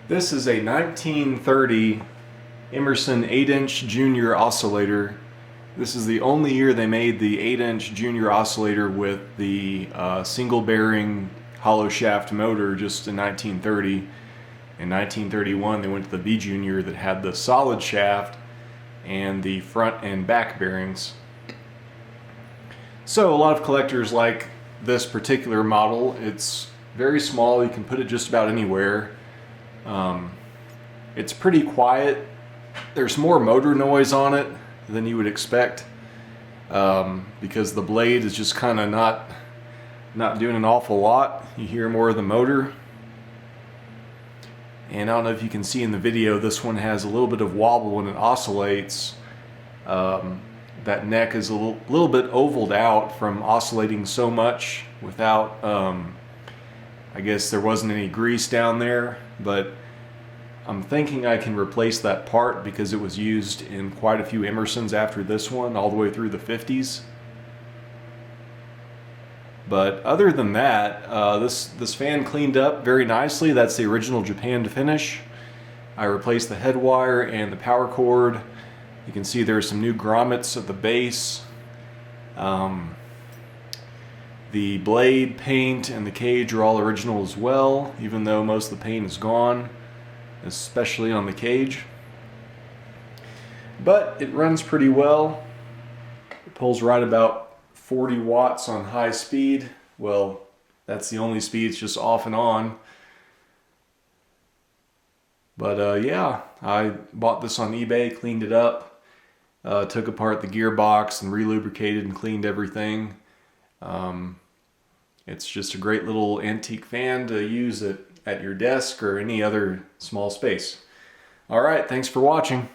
This is a 1930 Emerson 8-inch junior oscillator. This is the only year they made the 8-inch junior oscillator with the single bearing hollow shaft motor, just in 1930. In 1931 they went to the B junior that had the solid shaft and the front and back bearings. So a lot of collectors like this particular model. It's very small, you can put it just about anywhere. It's pretty quiet. There's more motor noise on it than you would expect, because the blade is just kind of not doing an awful lot. You hear more of the motor. And I don't know if you can see in the video, this one has a little bit of wobble when it oscillates. That neck is a little bit ovaled out from oscillating so much without, I guess there wasn't any grease down there, but I'm thinking I can replace that part because it was used in quite a few Emersons after this one, all the way through the 50s. But other than that, this fan cleaned up very nicely. That's the original Japan finish. I replaced the head wire and the power cord. You can see there's some new grommets at the base. The blade, paint, and the cage are all original as well, even though most of the paint is gone, especially on the cage. But it runs pretty well. It pulls right about 40 watts on high speed. Well, that's the only speed, it's just off and on. But yeah, I bought this on eBay, cleaned it up, took apart the gearbox and re-lubricated and cleaned everything. It's just a great little antique fan to use at your desk or any other small space. Alright, thanks for watching.